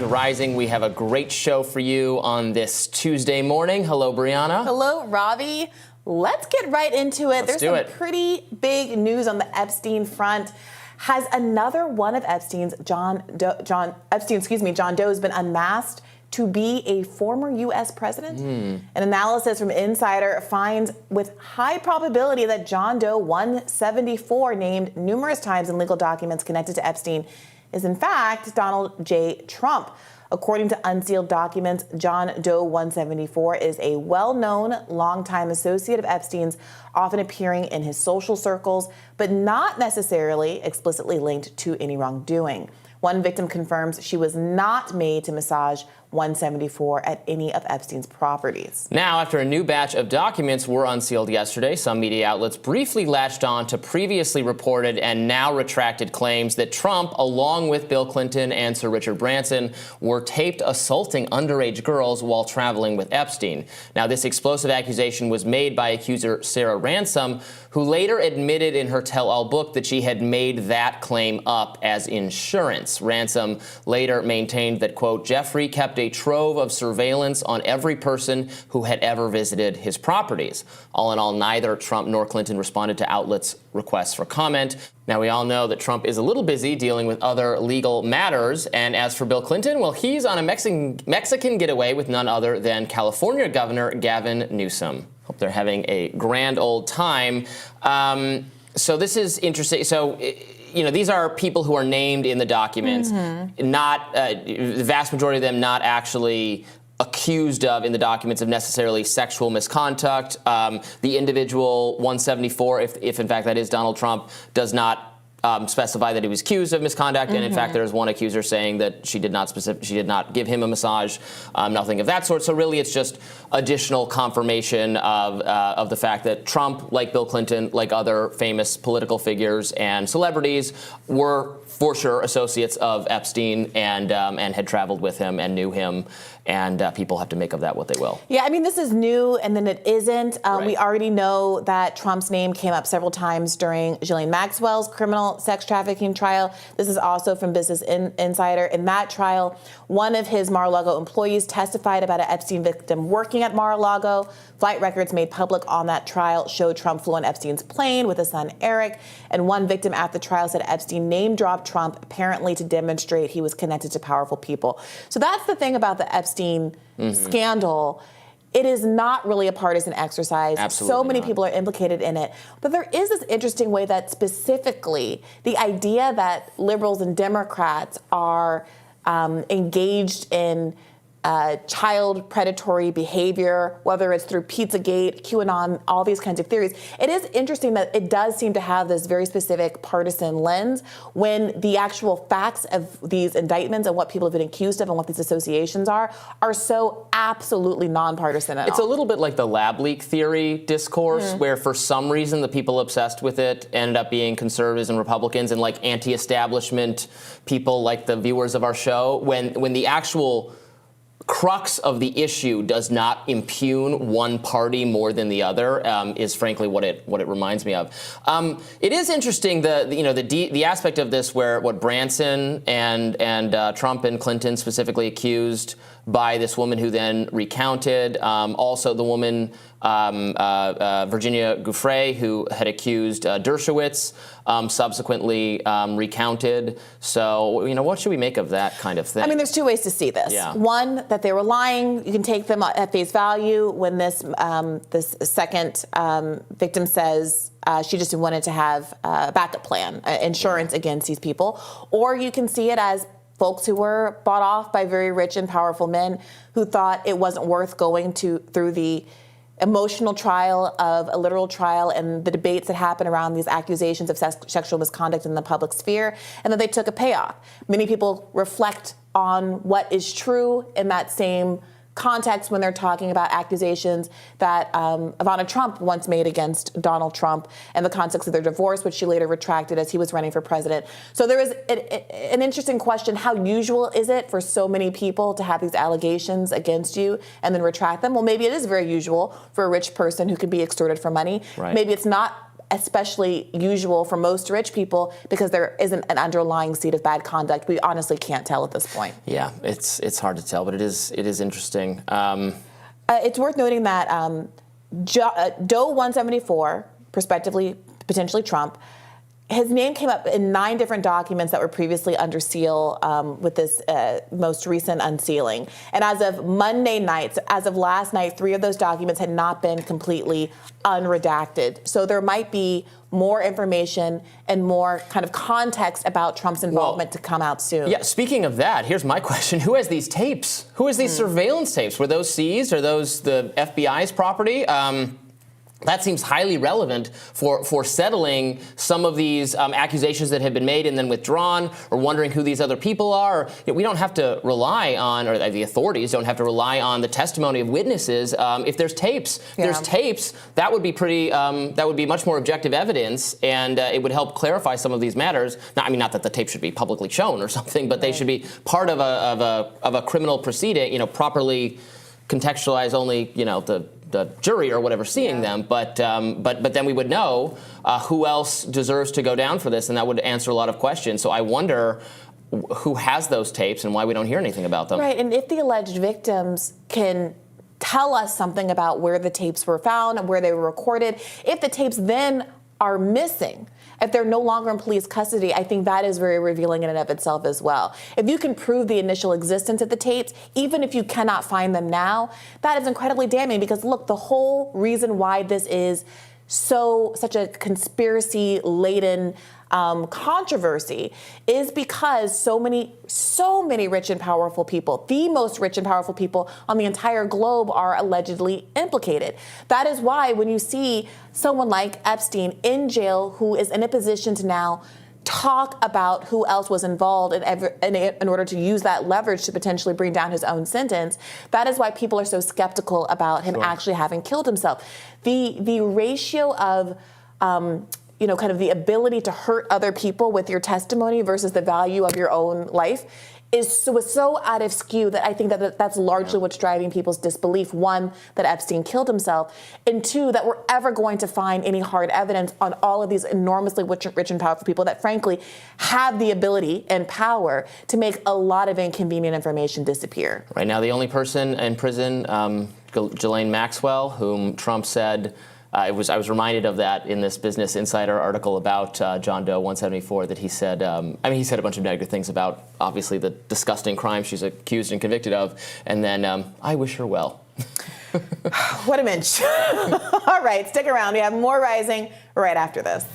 to Rising. We have a great show for you on this Tuesday morning. Hello, Brianna. Hello, Robbie. Let's get right into it. There's some pretty big news on the Epstein front. Has another one of Epstein's, John Doe has been unmasked to be a former U.S. president? An analysis from Insider finds with high probability that John Doe 174, named numerous times in legal documents connected to Epstein, is in fact Donald J. Trump. According to unsealed documents, John Doe 174 is a well-known, longtime associate of Epstein's, often appearing in his social circles, but not necessarily explicitly linked to any wrongdoing. One victim confirms she was not made to massage 174 at any of Epstein's properties. Now, after a new batch of documents were unsealed yesterday, some media outlets briefly latched on to previously reported and now retracted claims that Trump, along with Bill Clinton and Sir Richard Branson, were taped assaulting underage girls while traveling with Epstein. Now, this explosive accusation was made by accuser Sarah Ransom, who later admitted in her tell-all book that she had made that claim up as insurance. Ransom later maintained that, quote, Jeffrey kept a trove of surveillance on every person who had ever visited his properties. All in all, neither Trump nor Clinton responded to outlets' requests for comment. Now, we all know that Trump is a little busy dealing with other legal matters. And as for Bill Clinton, well, he's on a Mexican getaway with none other than California Governor Gavin Newsom. Hope they're having a grand old time. So this is interesting. So, you know, these are people who are named in the documents, not the vast majority of them not actually accused of in the documents of necessarily sexual misconduct. The individual 174, if in fact that is Donald Trump, does not specify that he was accused of misconduct, and in fact there is one accuser saying that she did not give him a massage, nothing of that sort. So really, it's just additional confirmation of the fact that Trump, like Bill Clinton, like other famous political figures and celebrities, were for sure associates of Epstein and had traveled with him and knew him. And people have to make of that what they will. Yeah, I mean, this is new, and then it isn't. Right. We already know that Trump's name came up several times during Ghislaine Maxwell's criminal sex trafficking trial. This is also from Business Insider. In that trial, one of his Mar-a-Lago employees testified about an Epstein victim working at Mar-a-Lago. Flight records made public on that trial showed Trump flew on Epstein's plane with his son Eric. And one victim at the trial said Epstein name-dropped Trump, apparently to demonstrate he was connected to powerful people. So that's the thing about the Epstein scandal. It is not really a partisan exercise. Absolutely so many not. people are implicated in it. But there is this interesting way that specifically the idea that liberals and Democrats are engaged in child predatory behavior, whether it's through Pizzagate, QAnon, all these kinds of theories. It is interesting that it does seem to have this very specific partisan lens when the actual facts of these indictments and what people have been accused of and what these associations are so absolutely nonpartisan at all. It's a little bit like the lab leak theory discourse, where for some reason the people obsessed with it ended up being conservatives and Republicans and like anti-establishment people like the viewers of our show, when the actual crux of the issue does not impugn one party more than the other, is frankly what it reminds me of. It is interesting the aspect of this where what Branson and Trump and Clinton specifically accused by this woman who then recounted. Also the woman Virginia Giuffre, who had accused Dershowitz, subsequently recounted. So, you know, what should we make of that kind of thing? I mean, there's two ways to see this. Yeah. One, that they were lying. You can take them at face value when this second victim says she just wanted to have a backup plan, insurance against these people. Or you can see it as folks who were bought off by very rich and powerful men who thought it wasn't worth going through the emotional trial of a literal trial and the debates that happen around these accusations of sexual misconduct in the public sphere, and that they took a payoff. Many people reflect on what is true in that same context when they're talking about accusations that Ivana Trump once made against Donald Trump and the context of their divorce, which she later retracted as he was running for president. So there is an interesting question. How usual is it for so many people to have these allegations against you and then retract them? Well, maybe it is very usual for a rich person who can be extorted for money. Right. Maybe it's not especially usual for most rich people, because there isn't an underlying seed of bad conduct. We honestly can't tell at this point. Yeah, it's hard to tell, but it is interesting. It's worth noting that Doe 174, prospectively, potentially Trump, his name came up in 9 different documents that were previously under seal with this most recent unsealing. And as of Monday night, as of last night, 3 of those documents had not been completely unredacted. So there might be more information and more kind of context about Trump's involvement to come out soon. Yeah, speaking of that, here's my question. Who has these tapes? Who has these surveillance tapes? Were those seized? Are those the FBI's property? That seems highly relevant for settling some of these accusations that have been made and then withdrawn, or wondering who these other people are. We don't have to rely on, or the authorities don't have to rely on the testimony of witnesses. If there's tapes, that would be pretty. That would be much more objective evidence, and it would help clarify some of these matters. Now, I mean, not that the tape should be publicly shown or something, but they should be part of a criminal proceeding. Properly contextualize only. The jury or whatever seeing them, but then we would know who else deserves to go down for this, and that would answer a lot of questions. So I wonder who has those tapes and why we don't hear anything about them. Right, and if the alleged victims can tell us something about where the tapes were found and where they were recorded, if the tapes then are missing, if they're no longer in police custody, I think that is very revealing in and of itself as well. If you can prove the initial existence of the tapes, even if you cannot find them now, that is incredibly damning, because look, the whole reason why this is such a conspiracy-laden controversy is because so many rich and powerful people, the most rich and powerful people on the entire globe, are allegedly implicated. That is why when you see someone like Epstein in jail, who is in a position to now talk about who else was involved in order to use that leverage to potentially bring down his own sentence, that is why people are so skeptical about him actually having killed himself. The ratio of kind of the ability to hurt other people with your testimony versus the value of your own life was so out of skew that I think that's largely what's driving people's disbelief. 1, that Epstein killed himself, and 2, that we're ever going to find any hard evidence on all of these enormously rich and powerful people that frankly have the ability and power to make a lot of inconvenient information disappear. Right now, the only person in prison, Ghislaine Maxwell, whom Trump said, I was reminded of that in this Business Insider article about John Doe 174, that he said, he said a bunch of negative things about, obviously, the disgusting crime she's accused and convicted of, and then, I wish her well. What a mensch. All right, stick around. We have more Rising right after this.